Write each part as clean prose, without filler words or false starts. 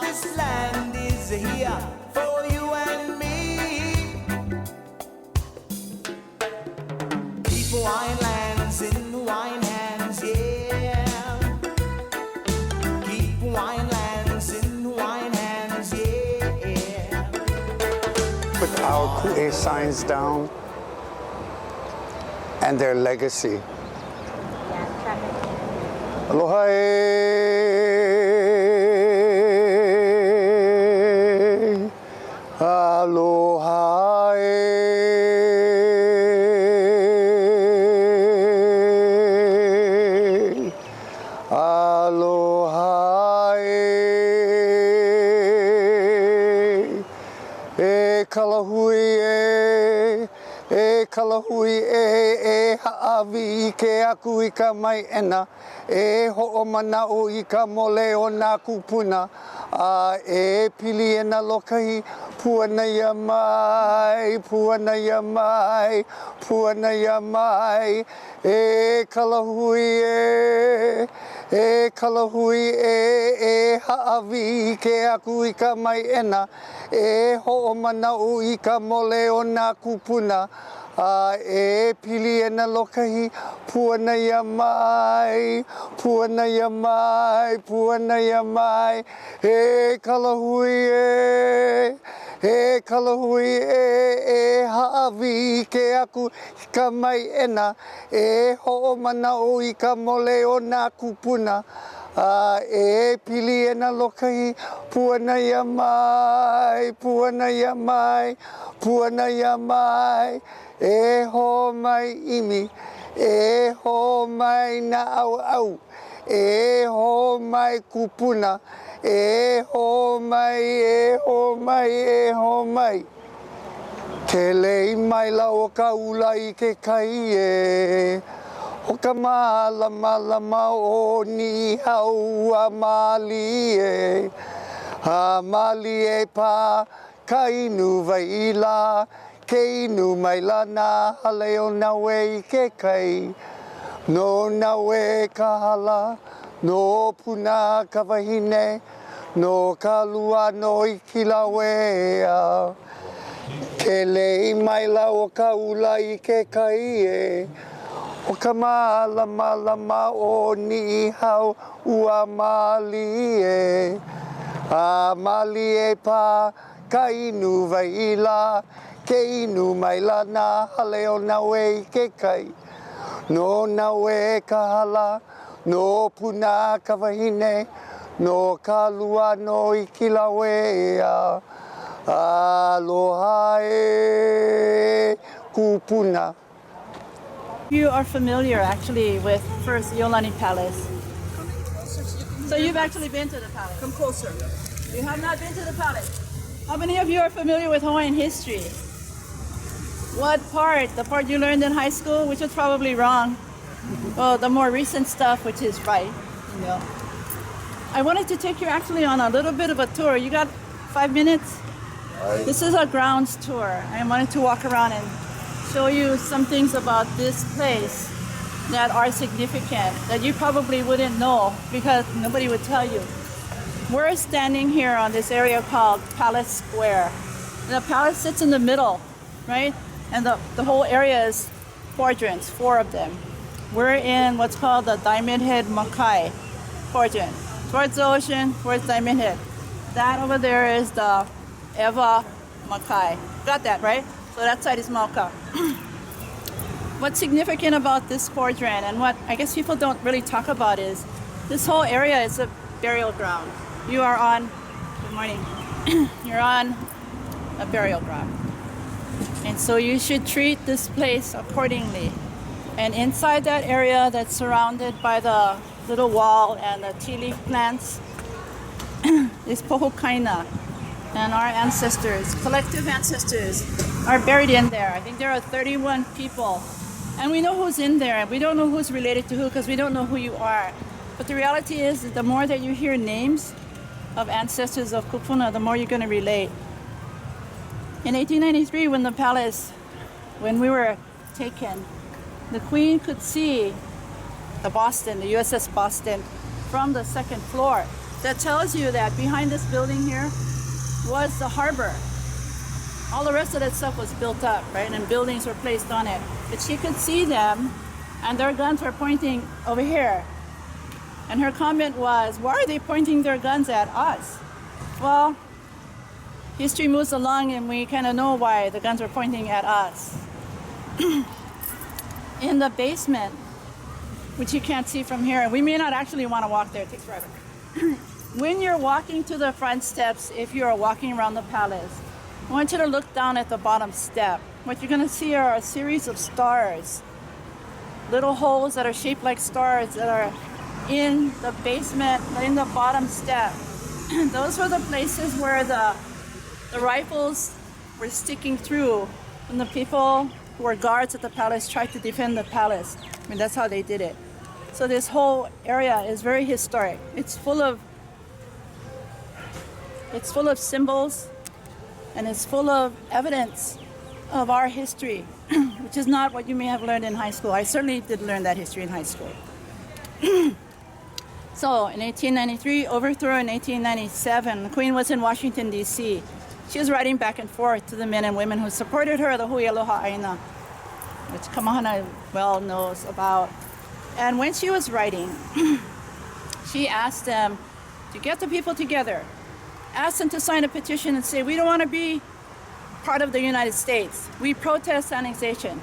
this land is here for you and me. Keep Hawaiian lands in Hawaiian hands, yeah. Keep Hawaiian lands in Hawaiian hands, yeah. Put our ku'e signs down and their legacy. Aloha. Aloha. Aloha. E kalahui e kalahui e haawi ke aku I ka mai ena e ho'o mana'o I ka mole o nā kupuna a e pili e na lokahi puana ia mai puana ia mai puana ia mai e kalahui e kalahui e haawi ke aku I ka mai ena e ho'o mana'o I ka mole o nā kupuna a e pili e na lokahi puana ia mai puana ia mai puana ia mai e kalahui e kalahui e haawi ke aku I ka mai ena e ho'o mana'o I ka mole o nā kupuna a e pili e na lokahi puana ia mai puana ia mai puana ia mai e ho mai imi e ho mai na au e ho mai kupuna e ho mai e ho mai e ho mai ke lei mai la o ka ula I ke kai e o ka malama o ni hau a mali e a mali e pa ka inu vaila ke inu mai lana hale o na we ke kai no na we ka hala no puna ka wahine no ka lua no I kila wea ke lei mai la o ka ula I ke kai e o ka malama o ni hau ua mali e a mali e pa ka inu vaila ke inu mai lana hale o na we ke kai no na we ka hala no puna ka wahine no ka lua no I kila wea aloha e kupuna. You are familiar actually with first Iolani Palace. So you've actually been to the palace? Come closer. You have not been to the palace. How many of you are familiar with Hawaiian history? What part? The part you learned in high school, which was probably wrong. Well, the more recent stuff, which is right, you know. I wanted to take you actually on a little bit of a tour. You got 5 minutes? This is a grounds tour. I wanted to walk around and show you some things about this place that are significant, that you probably wouldn't know because nobody would tell you. We're standing here on this area called Palace Square. The palace sits in the middle, right? And the whole area is quadrants, 4 of them. We're in what's called the Diamond Head Makai quadrant. Towards the ocean, towards Diamond Head. That over there is the Eva Makai. Got that, right? So that side is Mauka. What's significant about this quadrant and what I guess people don't really talk about is this whole area is a burial ground. You are on, good morning, you're on a burial ground. And so you should treat this place accordingly. And inside that area that's surrounded by the little wall and the tea leaf plants is Pohokaina. And our ancestors, collective ancestors, are buried in there. I think there are 31 people. And we know who's in there. We don't know who's related to who because we don't know who you are. But the reality is that the more that you hear names of ancestors of Kupuna, the more you're going to relate. In 1893, when we were taken, the Queen could see the Boston, the USS Boston, from the second floor. that tells you that behind this building here was the harbor. All the rest of that stuff was built up, right? And buildings were placed on it. But she could see them, and their guns were pointing over here. And her comment was, why are they pointing their guns at us? Well, history moves along and we kind of know why the guns were pointing at us. In the basement, which you can't see from here, we may not actually want to walk there, it takes forever. When you're walking to the front steps, if you're walking around the palace, I want you to look down at the bottom step. What you're going to see are a series of stars, little holes that are shaped like stars that are in the basement, in the bottom step. Those were the places where the rifles were sticking through when the people who were guards at the palace tried to defend the palace. I mean, that's how they did it. So this whole area is very historic. It's full of symbols, and it's full of evidence of our history, which is not what you may have learned in high school. I certainly did learn that history in high school. So in 1893, overthrow in 1897, the Queen was in Washington, D.C. She was writing back and forth to the men and women who supported her, the Hui Aloha Aina, which Ohana well knows about. And when she was writing, she asked them to get the people together, asked them to sign a petition and say, we don't want to be part of the United States. We protest annexation.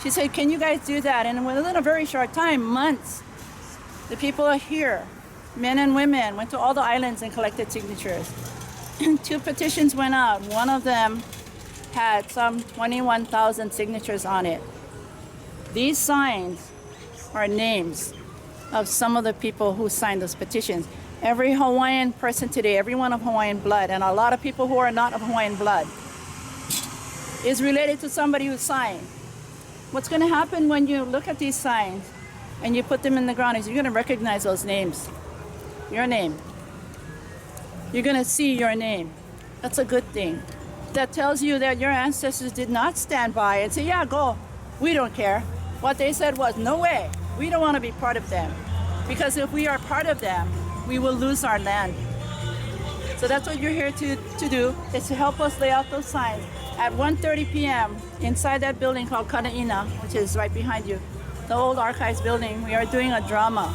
She said, can you guys do that? And within a very short time, months, the people are here, men and women, went to all the islands and collected signatures. 2 petitions went out. One of them had some 21,000 signatures on it. These signs are names of some of the people who signed those petitions. Every Hawaiian person today, everyone of Hawaiian blood, and a lot of people who are not of Hawaiian blood, is related to somebody who signed. What's going to happen when you look at these signs and you put them in the ground is you're going to recognize those names. Your name. You're going to see your name. That's a good thing. That tells you that your ancestors did not stand by and say, yeah, go. We don't care. What they said was, no way. We don't want to be part of them. Because if we are part of them, we will lose our land. So that's what you're here to do, is to help us lay out those signs. At 1:30 p.m., inside that building called Kanaina, which is right behind you, the old archives building, we are doing a drama,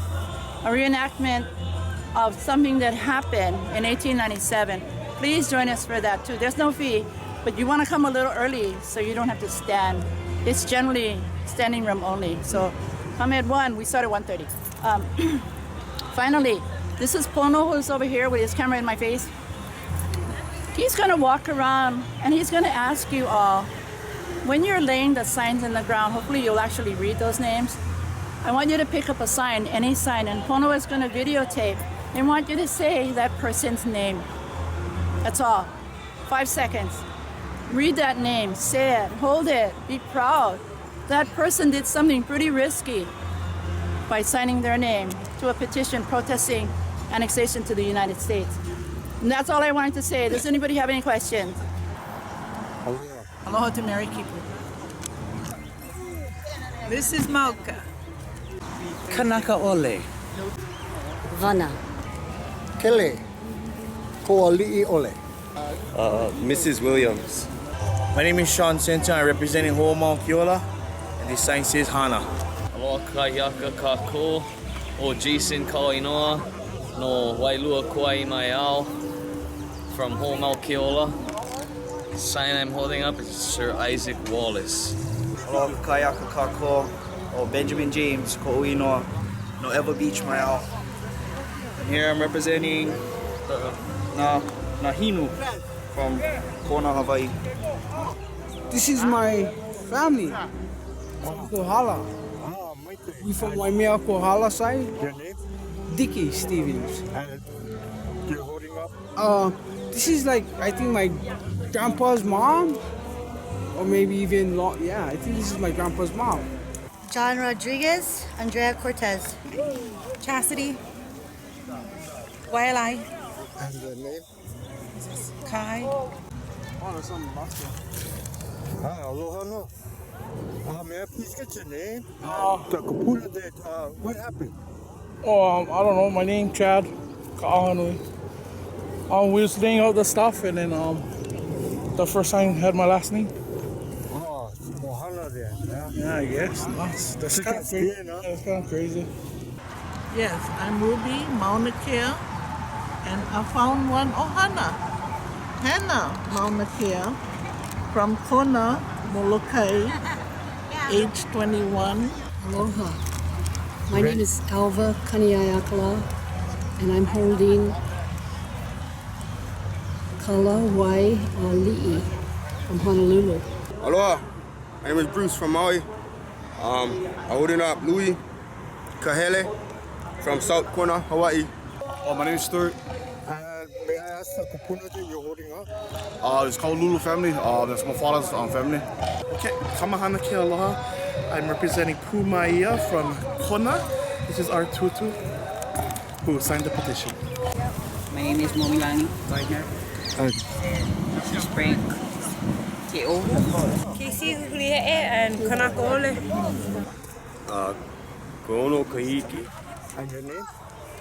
a reenactment of something that happened in 1897. Please join us for that too. There's no fee, but you want to come a little early so you don't have to stand. It's generally standing room only. So come at 1, we start at 1:30. Finally, this is Pono, who's over here with his camera in my face. He's gonna walk around and he's gonna ask you all, when you're laying the signs in the ground, hopefully you'll actually read those names. I want you to pick up a sign, any sign, and Pono is gonna videotape. I want you to say that person's name. That's all. 5 seconds. Read that name, say it, hold it, be proud. That person did something pretty risky by signing their name to a petition protesting annexation to the United States. And that's all I wanted to say. Does anybody have any questions? Aloha to Mary Kipu. This is Mauka. Kanaka Ole. Vana. Kele, Koali'i Ole. Mrs. Williams. My name is Sean Center. I'm representing Ho'omaukeola, and the sign says Hana. Aloha kahiaka kako o Jason Kainoa no Wailua Kauai mai ao from Ho'omaukeola. The sign I'm holding up is Sir Isaac Wallace. Aloha kaiaka kako o Benjamin James ko uinoa no Eva Beach mai ao. And here I'm representing Nahinu from Kona, Hawaii. This is my family. Kohala. We from Waimea Kohala side. Your name? Dickie Stevens. And you're holding up? This is like, I think my grandpa's mom. Or maybe even, I think this is my grandpa's mom. John Rodriguez, Andrea Cortez. Chastity. Wailai. And the name? Kai. Oh, there's something about that. Aloha no. May I please get your name? The kapuna that, what happened? Oh, I don't know. My name, Chad. Ohana. We was laying out the stuff, and then the first sign had my last name. Oh, it's Ohana then, yeah? Yeah, I guess. That's kind of crazy. That's kind of crazy. Yes, I'm Ruby Mauna Kea, and I found one Ohana. Hannah Mauna Kea from Kona, Molokai, age 21. Aloha. My name is Alva Kaniayakala, and I'm holding Kalawai Ali'i from Honolulu. Aloha. My name is Bruce from Maui. I'm holding up Louis Kahele from South Kona, Hawaii. My name is Stuart. May I ask the kupuna that you're holding up? It's called Lulu family. That's my father's family. Okay, Kamahana ke aloha. I'm representing Pumaia from Kona. This is our tutu who signed the petition. My name is Momilani Wagner. This is Frank Te'o. Casey Huli'e and Kanaka Ole. Kono Kahiki. And your name?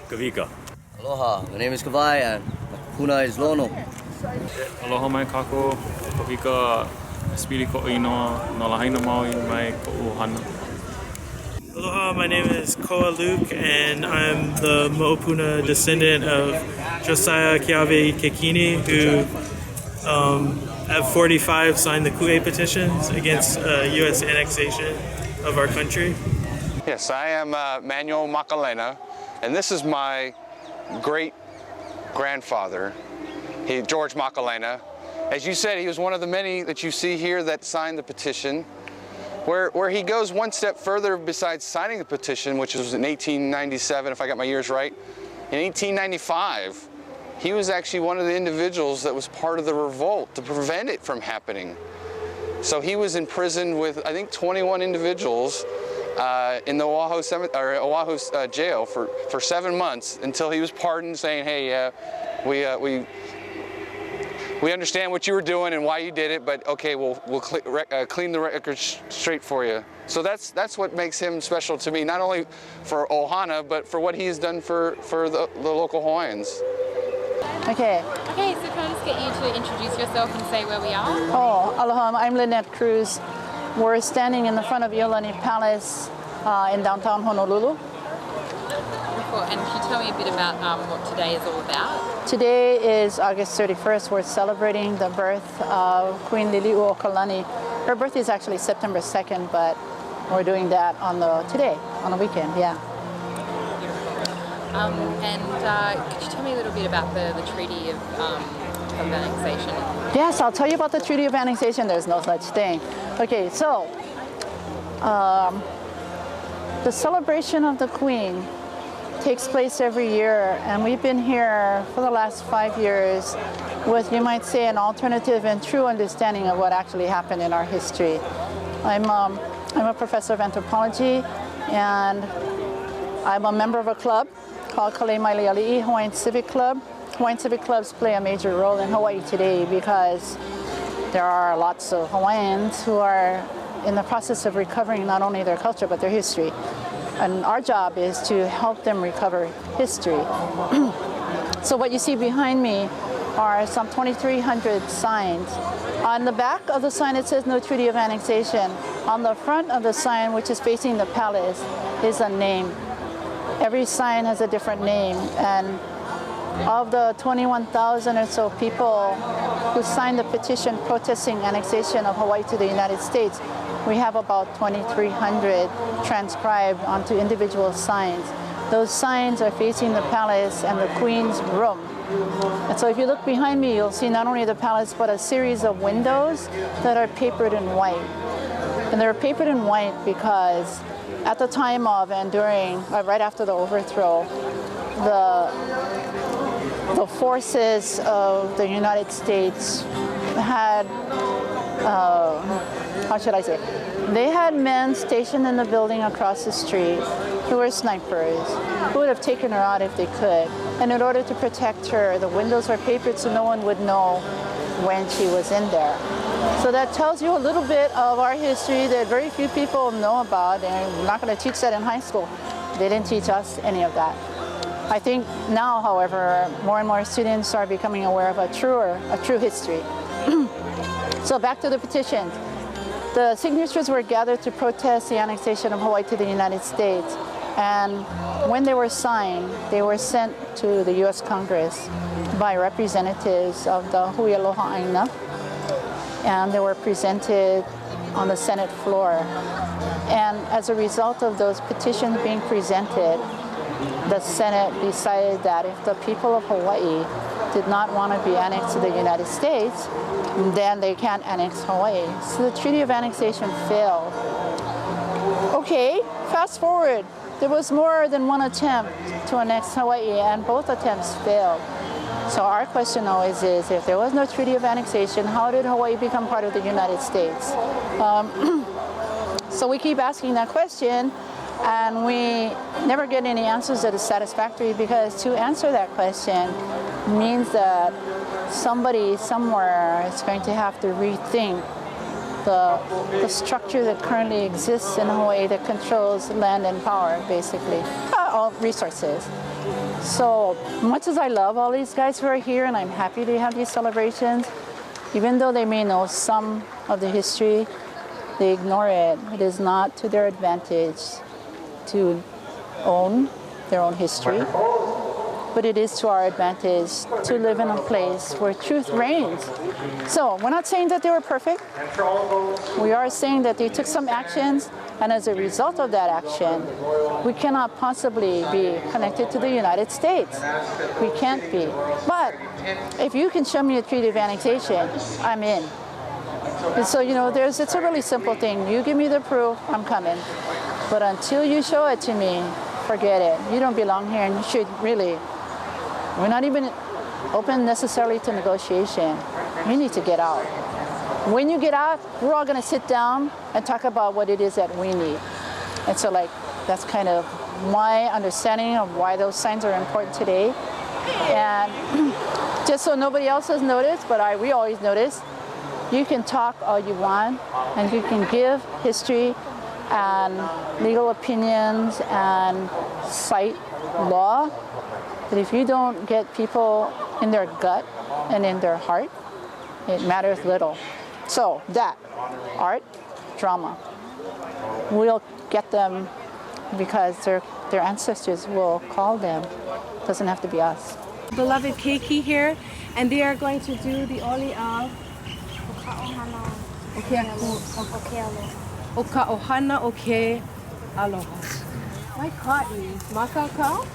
Kavika. Aloha, my name is Kawai and my kupuna is Lono. Aloha mai kako, Kavika Spiri ko inoa, no lahaina maui mai ko Ohana. Aloha, my name is Koa Luke, and I'm the Mo'opuna descendant of Josiah Keawe Kekini, who at 45 signed the Ku'e petitions against U.S. annexation of our country. Yes, I am Manuel Makalena, and this is my great-grandfather, George Makalena. As you said, he was one of the many that you see here that signed the petition, where he goes one step further besides signing the petition, which was in 1897, if I got my years right. In 1895, he was actually one of the individuals that was part of the revolt to prevent it from happening. So he was in prison with, I think, 21 individuals in the Oahu jail for 7 months until he was pardoned, saying, "Hey, we understand what you were doing and why you did it, but okay, we'll clean the record straight for you." So that's what makes him special to me, not only for Ohana, but for what he's done for the local Hawaiians. Okay. Okay, so can I just get you to introduce yourself and say where we are? Oh, aloha, I'm Lynette Cruz. We're standing in the front of Iolani Palace in downtown Honolulu. And can you tell me a bit about what today is all about? Today is August 31st. We're celebrating the birth of Queen Liliuokalani. Her birthday is actually September 2nd, but we're doing that on the weekend, yeah. Could you tell me a little bit about the Treaty of Annexation? Yes, I'll tell you about the Treaty of Annexation. There's no such thing. Okay, so the celebration of the Queen takes place every year, and we've been here for the last 5 years with, you might say, an alternative and true understanding of what actually happened in our history. I'm a professor of anthropology, and I'm a member of a club called Klma Hawaiian Civic Club. Hawaiian Civic Clubs play a major role in Hawaii today because there are lots of Hawaiians who are in the process of recovering not only their culture but their history. And our job is to help them recover history. So what you see behind me are some 2,300 signs. On the back of the sign it says no Treaty of Annexation. On the front of the sign, which is facing the palace, is a name. Every sign has a different name, and of the 21,000 or so people who signed the petition protesting annexation of Hawaii to the United States, we have about 2,300 transcribed onto individual signs. Those signs are facing the palace and the Queen's room. And so if you look behind me, you'll see not only the palace, but a series of windows that are papered in white. And they're papered in white because at the time of and during, right after the overthrow, the forces of the United States had, how should I say, they had men stationed in the building across the street who were snipers, who would have taken her out if they could. And in order to protect her, the windows were papered so no one would know when she was in there. So that tells you a little bit of our history that very few people know about, and we're not going to teach that in high school. They didn't teach us any of that. I think now, however, more and more students are becoming aware of a true history. So back to the petition. The signatures were gathered to protest the annexation of Hawaii to the United States. And when they were signed, they were sent to the U.S. Congress by representatives of the Hui Aloha Aina. And they were presented on the Senate floor. And as a result of those petitions being presented, the Senate decided that if the people of Hawaii did not want to be annexed to the United States, then they can't annex Hawaii. So the Treaty of Annexation failed. Okay, fast forward. There was more than one attempt to annex Hawaii, and both attempts failed. So our question always is, if there was no Treaty of Annexation, how did Hawaii become part of the United States? So we keep asking that question, and we never get any answers that are satisfactory, because to answer that question means that somebody somewhere is going to have to rethink the structure that currently exists in Hawaii that controls land and power, basically, all resources. So much as I love all these guys who are here, and I'm happy to have these celebrations, even though they may know some of the history, they ignore it. It is not to their advantage to own their own history, but it is to our advantage to live in a place where truth reigns. So we're not saying that they were perfect. We are saying that they took some actions, and as a result of that action, we cannot possibly be connected to the United States. We can't be. But if you can show me a Treaty of Annexation, I'm in. And so, it's a really simple thing. You give me the proof, I'm coming. But until you show it to me, forget it. You don't belong here, and you should really. We're not even open necessarily to negotiation. You need to get out. When you get out, we're all going to sit down and talk about what it is that we need. And so, that's kind of my understanding of why those signs are important today. And just so nobody else has noticed, but we always notice, you can talk all you want, and you can give history and legal opinions and cite law. But if you don't get people in their gut and in their heart, it matters little. So that, art, drama, we'll get them because their ancestors will call them. It doesn't have to be us. Beloved Keiki here, and they are going to do the oli of Oka Ohana Oke Aloha. My cotton. Makaka?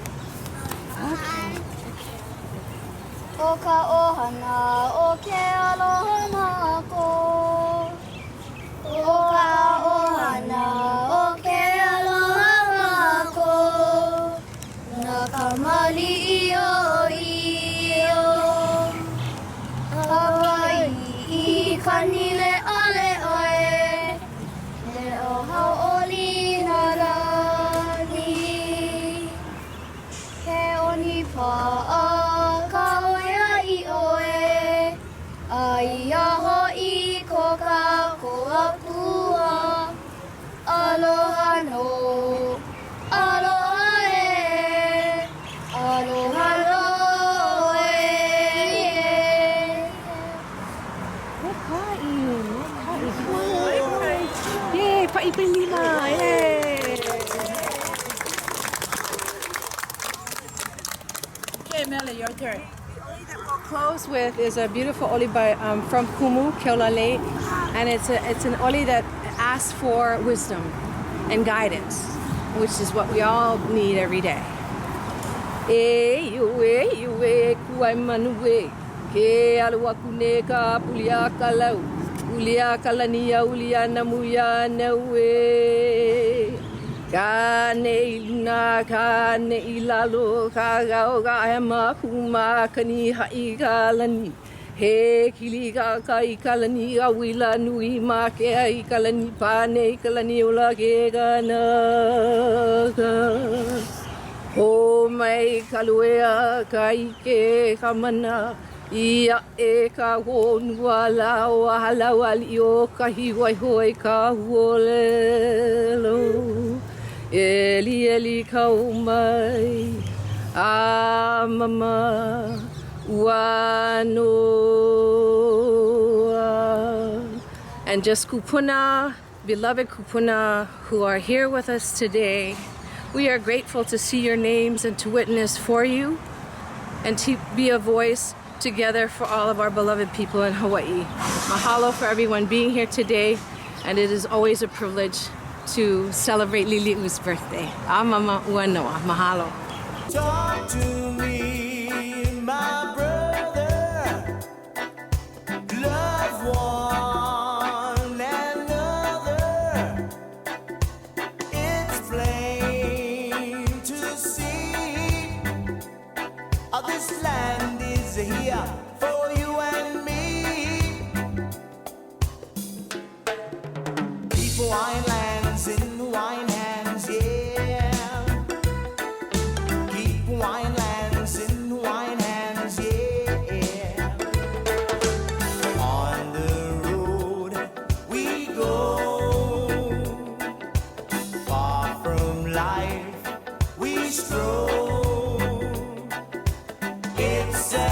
Oka Ohana Oke Aloha Mako. Oka Ohana Oke Aloha Mako. Nakamali iyo. Hawaii I kanile ale oe. Le oha oli narani. He oni pa'a ka oia I oe. Aia ho'i ko ka ko'apua. Aloha no. Aloha e. Aloha no e. Yay, pa'ipailima, yay! Okay, Melly, your turn. Close with is a beautiful oli by from Kumu, Keolale, and it's an oli that asks for wisdom and guidance, which is what we all need every day. E iue kuai manue ke alua kune ka pulia kalau ulia kalania ulia namuya naue ka ne luna ka ne ilalo ka gao ga ema kuma kani hai kalani he kili ka ikalani ga wila nui ma ke ikalani pa ne ikalani ula ke gana ho mai kaluea ka ike kamana ia e ka honua la o hala wali o ka hiwai hoi ka huolelo eli ka umai Mama Wanoa. And just kupuna, beloved kupuna who are here with us today, we are grateful to see your names and to witness for you and to be a voice together for all of our beloved people in Hawaii. Mahalo for everyone being here today, and it is always a privilege to celebrate Lili'u's birthday. Mama Wanoa. Mahalo. Talk to me, my brother, love one another. It's plain to see, this land is here for you and me. Keep wine lands in wine hands, yeah. Wine lands in wine hands, yeah. On the road we go, far from life we stroll. It's a